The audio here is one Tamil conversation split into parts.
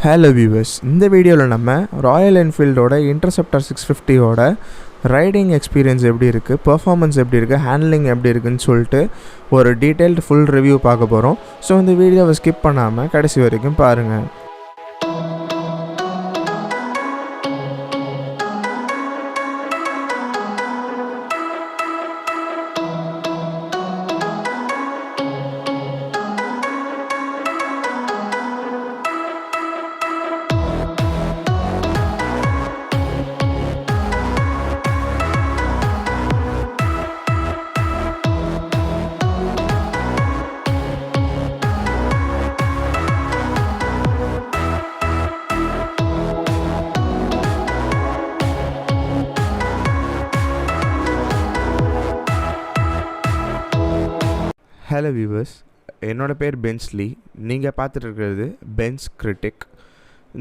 Hello viewers, இந்த வீடியோவில் நம்ம ராயல் என்ஃபீல்டோட Interceptor 650 ஓட ரைடிங் எக்ஸ்பீரியன்ஸ் எப்படி இருக்குது, பெர்ஃபார்மன்ஸ் எப்படி இருக்குது, ஹேண்ட்லிங் எப்படி இருக்குன்னு சொல்லிட்டு ஒரு டீட்டெயில்டு ஃபுல் ரிவ்யூ பார்க்க போகிறோம். ஸோ இந்த வீடியோவை ஸ்கிப் பண்ணாமல் கடைசி வரைக்கும் பாருங்கள். ஹலோ வியூவர்ஸ், என்னோடய பேர் பென்ஸ்லி. நீங்கள் பார்த்துட்டு இருக்கிறது benscritique.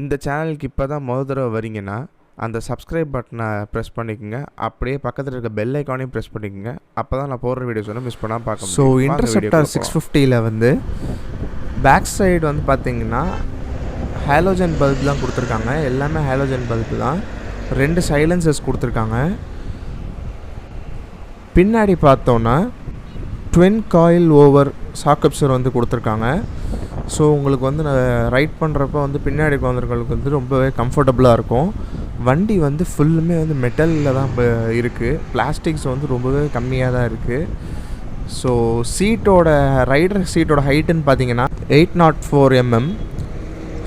இந்த சேனலுக்கு இப்போ தான் முதல் தடவை வரீங்கன்னா அந்த சப்ஸ்கிரைப் பட்டனை ப்ரெஸ் பண்ணிக்கோங்க. அப்படியே பக்கத்தில் இருக்க பெல் ஐக்கானையும் ப்ரெஸ் பண்ணிக்கோங்க. அப்போ தான் நான் போடுற வீடியோஸ் வந்து மிஸ் பண்ணாமல் பார்க்க முடியும். ஸோ Interceptor 650 வந்து பேக் சைடு வந்து பார்த்திங்கன்னா ஹேலோஜன் பல்ப் தான் கொடுத்துருக்காங்க. எல்லாமே ஹேலோஜன் பல்பு தான். 2 சைலன்சர்ஸ் கொடுத்துருக்காங்க. பின்னாடி பார்த்தோன்னா ட்வின் காயில் ஓவர் சாக்கப்சர் வந்து கொடுத்துருக்காங்க. ஸோ உங்களுக்கு வந்து ரைட் பண்ணுறப்ப வந்து பின்னாடி உட்காந்துருக்கவங்களுக்கு வந்து ரொம்பவே கம்ஃபர்டபுளாக இருக்கும். வண்டி வந்து ஃபுல்லுமே வந்து மெட்டலில் தான் இருக்குது. பிளாஸ்டிக்ஸ் வந்து ரொம்பவே கம்மியாக தான் இருக்குது. ஸோ ரைடர் சீட்டோட ஹைட்டுன்னு பார்த்தீங்கன்னா 804 mm.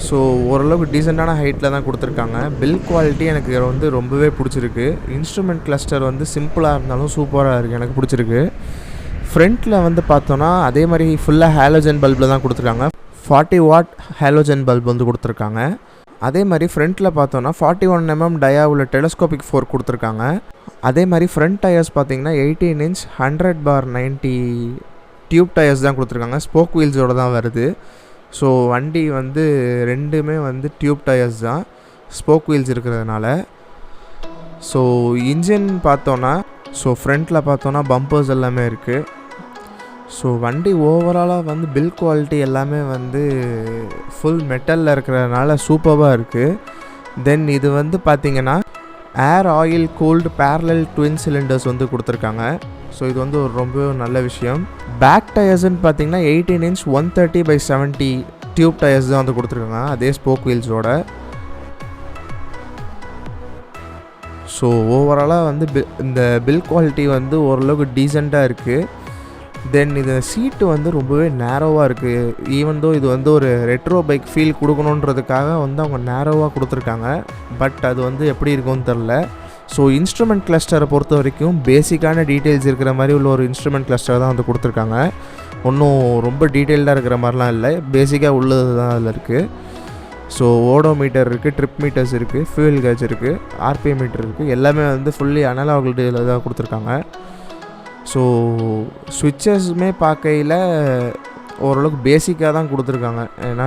ஸோ ஓரளவுக்கு டீசெண்டான ஹைட்டில் தான் கொடுத்துருக்காங்க. பில் குவாலிட்டி எனக்கு வந்து ரொம்பவே பிடிச்சிருக்கு. இன்ஸ்ட்ருமெண்ட் கிளஸ்டர் வந்து சிம்பிளாக இருந்தாலும் சூப்பராக இருக்குது, எனக்கு பிடிச்சிருக்கு. ஃப்ரண்ட்டில் வந்து பார்த்தோன்னா அதே மாதிரி ஃபுல்லாக ஹேலோஜன் பல்பில் தான் கொடுத்துருக்காங்க. 40 watt ஹேலோஜன் பல்ப் வந்து கொடுத்துருக்காங்க. அதே மாதிரி ஃப்ரண்ட்டில் பார்த்தோன்னா 41 mm டயா உள்ள டெலஸ்கோபிக் ஃபோர்க் கொடுத்துருக்காங்க. அதே மாதிரி ஃப்ரண்ட் டயர்ஸ் பார்த்தீங்கன்னா 18 inch 100/90 டியூப் டயர்ஸ் தான் கொடுத்துருக்காங்க. ஸ்போக் வீல்ஸோடு தான் வருது. ஸோ வண்டி வந்து ரெண்டுமே வந்து டியூப் டயர்ஸ் தான், ஸ்போக் வீல்ஸ் இருக்கிறதுனால. ஸோ இன்ஜின் பார்த்தோன்னா ஃப்ரண்ட்டில் பார்த்தோன்னா பம்பர்ஸ் எல்லாமே இருக்குது. ஸோ வண்டி ஓவராலாக வந்து பில் குவாலிட்டி எல்லாமே வந்து ஃபுல் மெட்டலில் இருக்கிறதுனால சூப்பராக இருக்குது. தென் இது வந்து பார்த்திங்கன்னா air oil cooled parallel twin cylinders வந்து கொடுத்துருக்காங்க. ஸோ இது வந்து ஒரு ரொம்ப நல்ல விஷயம். பேக் டயர்ஸ்ன்னு பார்த்தீங்கன்னா 18 inch 130/70 டியூப் டயர்ஸ் தான் வந்து கொடுத்துருக்காங்க, அதே ஸ்போக் வீல்ஸோட. ஸோ ஓவராலாக வந்து இந்த பில் குவாலிட்டி வந்து ஓரளவுக்கு டீசெண்டாக இருக்குது. தென் இது சீட்டு வந்து ரொம்பவே நேரோவாக இருக்குது. ஈவன் தோ இது வந்து ஒரு ரெட்ரோ பைக் ஃபீல் கொடுக்கணுன்றதுக்காக வந்து அவங்க நேரோவாக கொடுத்துருக்காங்க. பட் அது வந்து எப்படி இருக்கும்னு தெரில. ஸோ இன்ஸ்ட்ருமெண்ட் கிளஸ்டரை பொறுத்த வரைக்கும் பேசிக்கான டீட்டெயில்ஸ் இருக்கிற மாதிரி உள்ள ஒரு இன்ஸ்ட்ருமெண்ட் கிளஸ்டர் தான் வந்து கொடுத்துருக்காங்க. ஒன்றும் ரொம்ப டீட்டெயில்டாக இருக்கிற மாதிரிலாம் இல்லை, பேசிக்காக உள்ளது தான் அதில் இருக்குது. ஸோ ஓடோமீட்டர் இருக்குது, ட்ரிப் மீட்டர்ஸ் இருக்குது, ஃபியூல் கேஜ் இருக்குது, ஆர்பிஎம் மீட்டர் இருக்குது. எல்லாமே வந்து ஃபுல்லி அனலாக் இதில் தான் கொடுத்துருக்காங்க. ஸோ ஸ்விட்சஸுமே பார்க்கையில் ஓரளவுக்கு பேசிக்காக தான் கொடுத்துருக்காங்க. ஏன்னா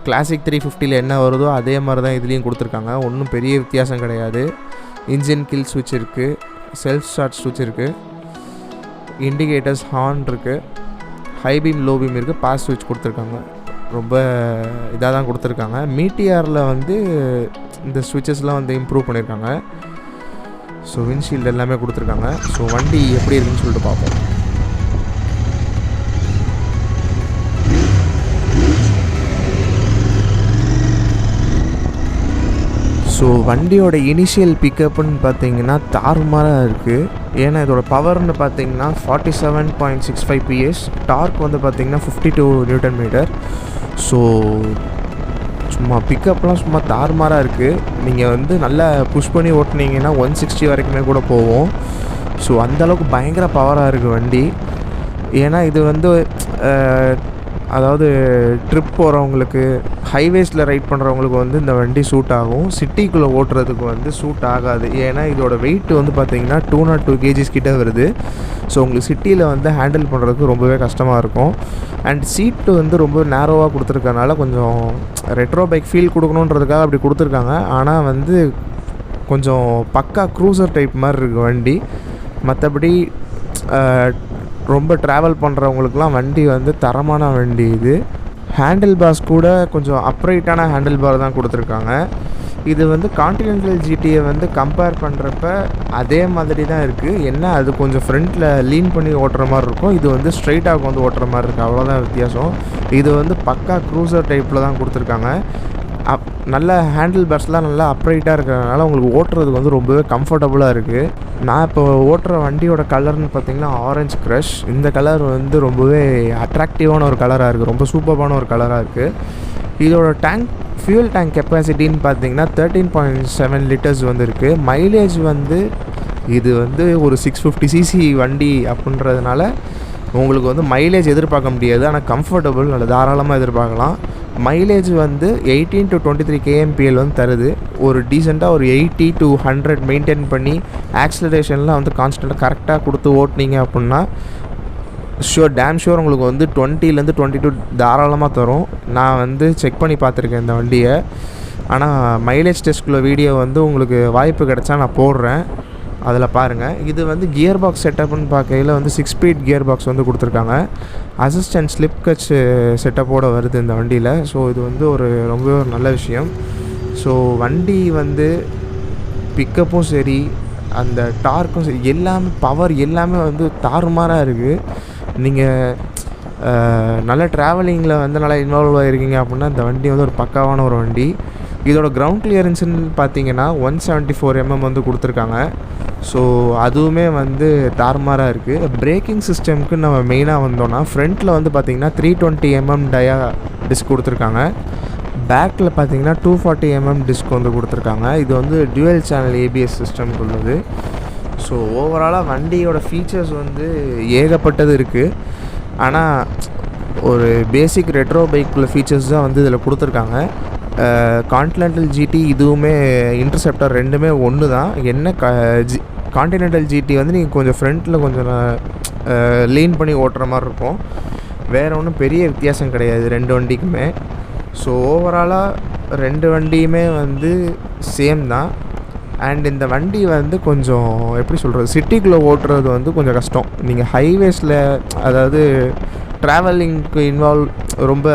கிளாசிக் 350 என்ன வருதோ அதே மாதிரி தான் இதுலேயும் கொடுத்துருக்காங்க. ஒன்றும் பெரிய வித்தியாசம் கிடையாது. இன்ஜின் கில் ஸ்விட்ச் இருக்குது, செல்ஃப் ஸ்டார்ட் ஸ்விட்ச் இருக்குது, இண்டிகேட்டர்ஸ், ஹார்ன் இருக்குது, ஹை பீம் லோ பீம் இருக்குது, பாஸ் ஸ்விட்ச் கொடுத்துருக்காங்க. ரொம்ப இதாக தான் கொடுத்துருக்காங்க. மீட்டிஆரில் வந்து இந்த ஸ்விட்சஸ்லாம் வந்து இம்ப்ரூவ் பண்ணியிருக்காங்க. ஸோ விண்ட்ஷீல்டு எல்லாமே கொடுத்துருக்காங்க. ஸோ வண்டி எப்படி இருக்குன்னு சொல்லிட்டு பார்ப்போம். ஸோ வண்டியோட இனிஷியல் பிக்கப்புன்னு பார்த்தீங்கன்னா தாறுமாறாக இருக்குது. ஏன்னா இதோட பவர்னு பார்த்தீங்கன்னா 47.65 PS, டார்க் வந்து பார்த்தீங்கன்னா 52 Nm. ஸோ சும்மா பிக்கப்லாம் சும்மா தாறுமாறாக இருக்குது. நீங்கள் வந்து நல்லா புஷ் பண்ணி ஓட்டினீங்கன்னா 160 வரைக்குமே கூட போவோம். ஸோ அந்தளவுக்கு பயங்கர பவராக இருக்குது வண்டி. ஏன்னா இது வந்து அதாவது ட்ரிப் போகிறவங்களுக்கு, ஹைவேஸில் ரைட் பண்ணுறவங்களுக்கு வந்து இந்த வண்டி சூட் ஆகும். சிட்டிக்குள்ளே ஓட்டுறதுக்கு வந்து சூட் ஆகாது. ஏன்னா இதோட வெயிட் வந்து பார்த்திங்கன்னா 202 kgs கிட்டே வருது. ஸோ உங்களுக்கு சிட்டியில் வந்து ஹேண்டில் பண்ணுறதுக்கு ரொம்பவே கஷ்டமாக இருக்கும். அண்ட் சீட்டு வந்து ரொம்ப நேரோவாக கொடுத்துருக்கனால கொஞ்சம் ரெட்ரோ பைக் ஃபீல் கொடுக்கணுன்றதுக்காக அப்படி கொடுத்துருக்காங்க. ஆனால் வந்து கொஞ்சம் பக்கா க்ரூசர் டைப் மாதிரி இருக்குது வண்டி. மற்றபடி ரொம்ப ட்ராவல் பண்ணுறவங்களுக்குலாம் வண்டி வந்து தரமான வண்டி இது. ஹேண்டில் பார்ஸ் கூட கொஞ்சம் அப்ரைட்டான ஹேண்டில் பார் தான் கொடுத்துருக்காங்க. இது வந்து கான்டினென்டல் ஜிடியை வந்து கம்பேர் பண்ணுறப்ப அதே மாதிரி தான் இருக்குது. என்ன அது கொஞ்சம் ஃப்ரண்ட்டில் லீன் பண்ணி ஓட்டுற மாதிரி இருக்கும், இது வந்து ஸ்ட்ரைட்டாக வந்து ஓட்டுற மாதிரி இருக்குது, அவ்வளோதான் வித்தியாசம். இது வந்து பக்கா க்ரூசர் டைப்பில் தான் கொடுத்துருக்காங்க. நல்ல ஹேண்டில் பார்ஸ்லாம் நல்லா அப்ரைட்டாக இருக்கிறதுனால உங்களுக்கு ஓட்டுறதுக்கு வந்து ரொம்பவே கம்ஃபர்டபுளாக இருக்குது. நான் இப்போ ஓட்டுற வண்டியோட கலர்னு பார்த்திங்கன்னா ஆரஞ்சு க்ரஷ். இந்த கலர் வந்து ரொம்பவே அட்ராக்டிவான ஒரு கலராக இருக்குது, ரொம்ப சூப்பரான ஒரு கலராக இருக்குது. இதோட ஃபியூல் டேங்க் கெப்பாசிட்டின்னு பார்த்தீங்கன்னா 13.7 லிட்டர்ஸ் வந்து இருக்குது. மைலேஜ் வந்து இது வந்து ஒரு 650cc வண்டி அப்படின்றதுனால உங்களுக்கு வந்து மைலேஜ் எதிர்பார்க்க முடியாது, ஆனால் கம்ஃபர்டபுள் நல்ல தாராளமாக எதிர்பார்க்கலாம். மைலேஜ் வந்து 18 to 23 kmpl வந்து தருது. ஒரு டீசெண்டாக ஒரு 80 to 100 மெயின்டைன் பண்ணி ஆக்சிலரேஷன்லாம் வந்து கான்ஸ்டண்ட்டாக கரெக்டாக கொடுத்து ஓட்டினீங்க அப்படின்னா டேம் ஷூர் உங்களுக்கு வந்து 20 to 22 தாராளமாக தரும். நான் வந்து செக் பண்ணி பார்த்துருக்கேன் இந்த வண்டியை. ஆனால் மைலேஜ் டெஸ்ட்குள்ள வீடியோ வந்து உங்களுக்கு வாய்ப்பு கிடச்சா நான் போடுறேன், அதில் பாருங்கள். இது வந்து கியர் பாக்ஸ் செட்டப்னு பார்க்கையில் வந்து 6 ஸ்பீட் கியர் பாக்ஸ் வந்து கொடுத்துருக்காங்க. அசிஸ்டன்ட் ஸ்லிப் கட்ச் செட்டப்போடு வருது இந்த வண்டியில். ஸோ இது வந்து ரொம்ப ஒரு நல்ல விஷயம். ஸோ வண்டி வந்து பிக்கப்பும் சரி, அந்த டார்க்கும் சரி, எல்லாமே பவர் எல்லாமே வந்து தாறுமாறாக இருக்குது. நீங்கள் நல்ல ட்ராவலிங்கில் வந்து நல்லா இன்வால்வ் ஆகிருக்கீங்க அப்படின்னா இந்த வண்டி வந்து ஒரு பக்காவான ஒரு வண்டி. இதோட கிரவுண்ட் கிளியரன்ஸ்னு பார்த்தீங்கன்னா 174 mm வந்து கொடுத்துருக்காங்க. ஸோ அதுவுமே வந்து தாறுமாறாக இருக்குது. பிரேக்கிங் சிஸ்டம்க்கு நம்ம மெயினாக வந்தோன்னா ஃப்ரண்ட்டில் வந்து பார்த்திங்கன்னா 320 mm டயா டிஸ்க் கொடுத்துருக்காங்க. பேக்கில் பார்த்தீங்கன்னா 240 mm டிஸ்க் வந்து கொடுத்துருக்காங்க. இது வந்து டியூவல் சேனல் ABS சிஸ்டம்க்கு உள்ளது. ஸோ ஓவராலாக வண்டியோட ஃபீச்சர்ஸ் வந்து ஏகப்பட்டது இருக்குது. ஆனால் ஒரு பேசிக் ரெட்ரோ பைக்குள்ள ஃபீச்சர்ஸ் தான் வந்து இதில் கொடுத்துருக்காங்க. கான்டினென்டல் GT இதுவுமே இன்டர்செப்டர் ரெண்டுமே ஒன்று தான். என்ன கான்டினென்டல் GT வந்து நீங்கள் கொஞ்சம் ஃப்ரண்ட்டில் கொஞ்சம் லீன் பண்ணி ஓட்டுற மாதிரி இருக்கும், வேறு ஒன்றும் பெரிய வித்தியாசம் கிடையாது ரெண்டு வண்டிக்குமே. ஸோ ஓவராலாக ரெண்டு வண்டியுமே வந்து சேம் தான். அண்ட் இந்த வண்டி வந்து கொஞ்சம் எப்படி சொல்கிறது, சிட்டிக்குள்ளே ஓட்டுறது வந்து கொஞ்சம் கஷ்டம். நீங்கள் ஹைவேஸில் அதாவது ட்ராவலிங்க்கு ரொம்ப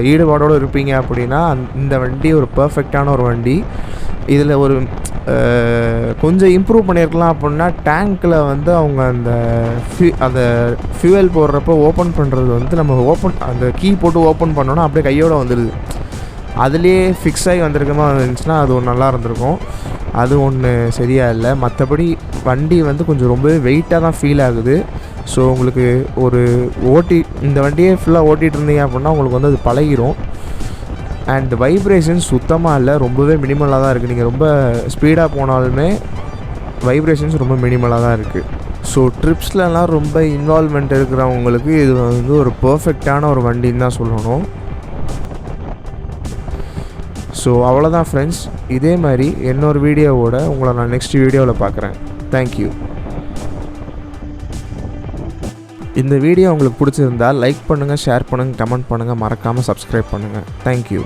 ஈடுபாடோடு இருப்பீங்க அப்படின்னா இந்த வண்டி ஒரு பர்ஃபெக்டான ஒரு வண்டி. இதில் ஒரு கொஞ்சம் இம்ப்ரூவ் பண்ணியிருக்கலாம் அப்படின்னா டேங்க்கில் வந்து அவங்க அந்த ஃபியூவல் போடுறப்போ ஓப்பன் பண்ணுறது வந்து நம்ம அந்த கீ போட்டு ஓப்பன் பண்ணோன்னா அப்படியே கையோடு வந்துடுது. அதுலேயே ஃபிக்ஸ் ஆகி வந்திருக்கமா இருந்துச்சுன்னா அது ஒன்று நல்லா இருந்திருக்கும். அது ஒன்று சரியாக இல்லை. மற்றபடி வண்டி வந்து கொஞ்சம் ரொம்பவே வெயிட்டாக தான் ஃபீல் ஆகுது. ஸோ உங்களுக்கு இந்த வண்டியே ஃபுல்லாக ஓட்டிகிட்டு இருந்தீங்க அப்படின்னா உங்களுக்கு வந்து அது பழகிரும். அண்ட் வைப்ரேஷன்ஸ் சுத்தமாக இல்லை, ரொம்பவே மினிமலாக தான் இருக்குது. நீங்கள் ரொம்ப ஸ்பீடாக போனாலுமே வைப்ரேஷன்ஸ் ரொம்ப மினிமலாக தான் இருக்குது. ஸோ ட்ரிப்ஸ்லலாம் ரொம்ப இன்வால்வ்மெண்ட் இருக்கிறவங்களுக்கு இது வந்து ஒரு பர்ஃபெக்டான ஒரு வண்டின்னு தான் சொல்லணும். ஸோ அவ்வளோதான் ஃப்ரெண்ட்ஸ். இதே மாதிரி இன்னொரு வீடியோவோட உங்களை நான் நெக்ஸ்ட் வீடியோவில் பார்க்குறேன். தேங்க்யூ. இந்த வீடியோ உங்களுக்கு பிடிச்சிருந்தால் லைக் பண்ணுங்கள், ஷேர் பண்ணுங்கள், கமெண்ட் பண்ணுங்கள், மறக்காமல் சப்ஸ்கிரைப் பண்ணுங்கள். தேங்க்யூ.